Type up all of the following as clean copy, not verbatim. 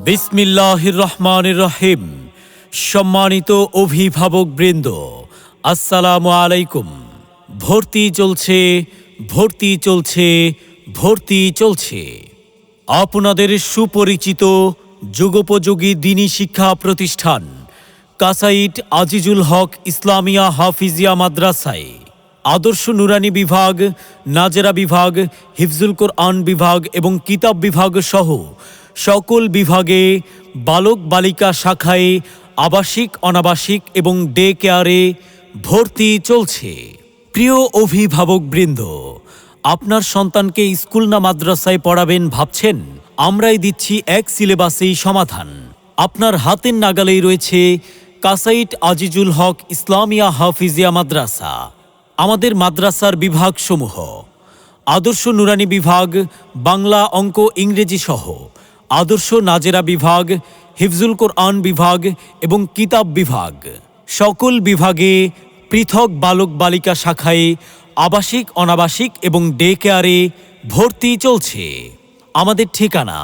বিসমিল্লাহির রহমানির রহিম। সম্মানিত অভিভাবকবৃন্দ, আসসালামু আলাইকুম। ভর্তি চলছে, ভর্তি চলছে, ভর্তি চলছে। আপনাদের সুপরিচিত যুগোপযোগী দ্বীনী শিক্ষা প্রতিষ্ঠান কাসাইট আজিজুল হক ইসলামিয়া হাফিজিয়া মাদ্রাসায় আদর্শ নুরানি বিভাগ, নাজেরা বিভাগ, হিফজুল কোরআন বিভাগ এবং কিতাব বিভাগ সহ সকল বিভাগে বালক বালিকা শাখায় আবাসিক, অনাবাসিক এবং ডে কেয়ারে ভর্তি চলছে। প্রিয় অভিভাবকবৃন্দ, আপনার সন্তানকে স্কুল না মাদ্রাসায় পড়াবেন ভাবছেন? আমরাই দিচ্ছি এক সিলেবাসেই সমাধান। আপনার হাতের নাগালেই রয়েছে কাসাইট আজিজুল হক ইসলামিয়া হাফিজিয়া মাদ্রাসা। আমাদের মাদ্রাসার বিভাগসমূহ: আদর্শ নুরানি বিভাগ, বাংলা, অঙ্ক, ইংরেজি সহ আদর্শ নাজেরা বিভাগ, হিফজুল কোরআন বিভাগ এবং কিতাব বিভাগ। সকল বিভাগে পৃথক বালক বালিকা শাখায় আবাসিক, অনাবাসিক এবং ডে কেয়ারে ভর্তি চলছে। আমাদের ঠিকানা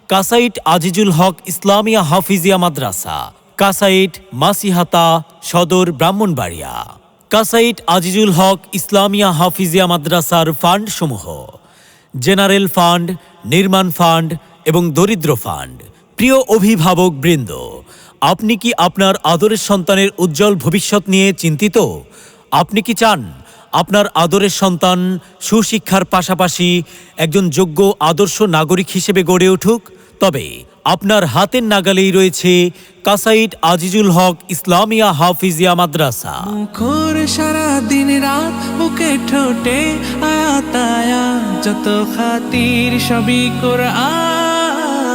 কাসাইট আজিজুল হক ইসলামিয়া হাফিজিয়া মাদ্রাসা, কাসাইট মাসিহাতা, সদর, ব্রাহ্মণবাড়িয়া। কাসাইট আজিজুল হক ইসলামিয়া হাফিজিয়া মাদ্রাসার ফান্ড সমূহ: জেনারেল ফান্ড, নির্মাণ ফান্ড এবং দরিদ্র ফান্ড। প্রিয় অভিভাবকবৃন্দ, আপনি কি আপনার আদরের সন্তানের উজ্জ্বল ভবিষ্যৎ নিয়ে চিন্তিত? আপনি কি চান আপনার আদরের সন্তান সুশিক্ষার পাশাপাশি একজন যোগ্য আদর্শ নাগরিক হিসেবে গড়ে উঠুক? তবে আপনার হাতের নাগালেই রয়েছে কাসাইট আজিজুল হক ইসলামিয়া হাফিজিয়া মাদ্রাসা। মুখর সারা দিন রাত, বুকে ঠোঁটে আয়াত আয়াত, যত খাতির সবই কোরআন।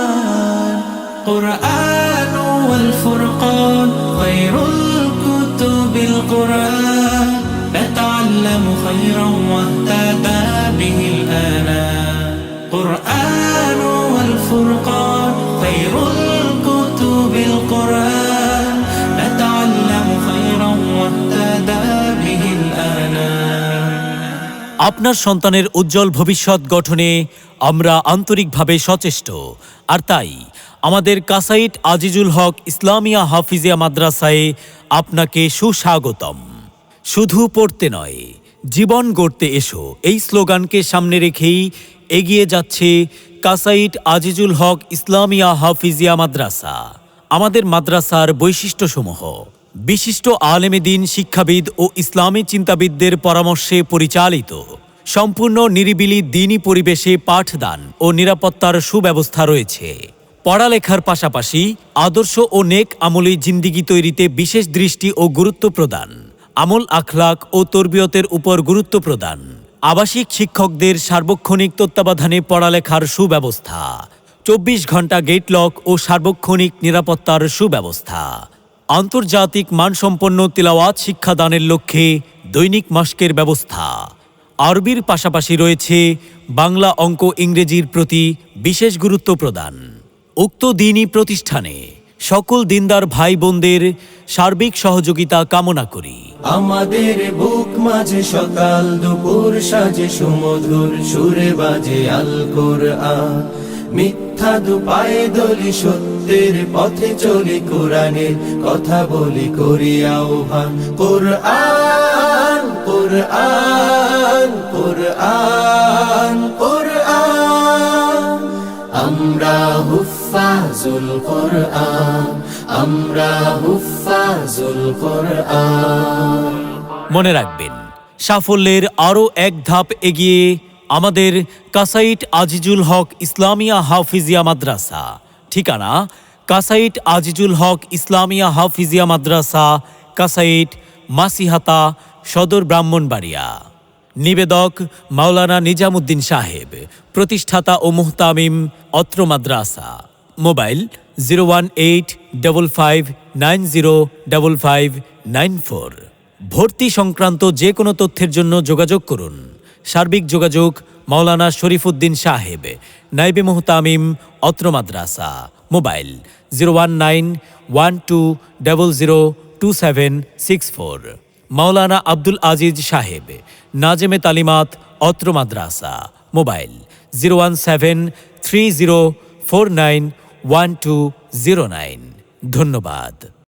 কোরআন ওয়াল ফুরকান খায়রুল কুতুবিল কোরআন, নাতাআল্লামু খায়রান ওয়াহতাদা বিহিল আনাম। কোরআন ওয়াল ফুরকান খায়রুল কুতুবিল কোরআন, নাতাআল্লামু খায়রান ওয়াহতাদা বিহিল আনাম। আপনার সন্তানের উজ্জ্বল ভবিষ্যৎ গঠনে আমরা আন্তরিকভাবে সচেষ্ট, আর তাই আমাদের কাসাইট আজিজুল হক ইসলামিয়া হাফিজিয়া মাদ্রাসায় আপনাকে সুস্বাগতম। শুধু পড়তে নয়, জীবন গড়তে এসো, এই স্লোগানকে সামনে রেখেই এগিয়ে যাচ্ছে কাসাইট আজিজুল হক ইসলামিয়া হাফিজিয়া মাদ্রাসা। আমাদের মাদ্রাসার বৈশিষ্ট্যসমূহ: বিশিষ্ট আলেমে দ্বীন, শিক্ষাবিদ ও ইসলামী চিন্তাবিদদের পরামর্শে পরিচালিত, সম্পূর্ণ নিরিবিলি দ্বীনী পরিবেশে পাঠদান ও নিরাপত্তার সুব্যবস্থা রয়েছে। পড়ালেখার পাশাপাশি আদর্শ ও নেক আমলী জিন্দিগি তৈরিতে বিশেষ দৃষ্টি ও গুরুত্ব প্রদান, আমল আখলাক ও তরবিয়তের উপর গুরুত্ব প্রদান, আবাসিক শিক্ষকদের সার্বক্ষণিক তত্ত্বাবধানে পড়ালেখার সুব্যবস্থা, 24 ঘন্টা গেট লক ও সার্বক্ষণিক নিরাপত্তার সুব্যবস্থা, আন্তর্জাতিক মানসম্পন্ন তিলাওয়াত শিক্ষাদানের লক্ষ্যে দৈনিক মাস্কের ব্যবস্থা। আরবির পাশাপাশি রয়েছে বাংলা, অঙ্ক, ইংরেজির প্রতি বিশেষ গুরুত্ব প্রদান। উক্ত দ্বীনী প্রতিষ্ঠানে সকল দিনদার ভাই বোনদের সার্বিক সহযোগিতা কামনা করি। আমাদের বুক মাঝে সকাল দুপুর সাজে, সুমধুর সুরে বাজে আল কোরআন। মিথ্যা দুপায়ে দলি, সত্যের পথে চলি, কোরআনের কথা বলি, করি আহ্বান। কোরআন কোরআন কোরআন কোরআন, আমরা হুফাজুল কোরআন, আমরা হুফাজুল কোরআন। মনে রাখবেন, সাফল্যের আরও এক ধাপ এগিয়ে আমাদের কাসাইট আজিজুল হক ইসলামিয়া হাফিজিয়া মাদ্রাসা। ঠিকানা কাসাইট আজিজুল হক ইসলামিয়া হাফিজিয়া মাদ্রাসা, কাসাইট মাসিহাতা, সদর, ব্রাহ্মণবাড়িয়া। নিবেদক মাওলানা নিজামুদ্দিন সাহেব, প্রতিষ্ঠাতা ও মুহতামিম অত্র মাদ্রাসা। মোবাইল 01855905594। ভর্তি সংক্রান্ত যে কোনো তথ্যের জন্য যোগাযোগ করুন। সার্বিক যোগাযোগ মাওলানা শরীফুদ্দিন সাহেব, নাইবে মুহতামিম অত্র মাদ্রাসা। মোবাইল 01912002764। মাওলানা আব্দুল আজিজ সাহেব, নাজেমে তালিমাত অত্র মাদ্রাসা। মোবাইল 017 30491209। ধন্যবাদ।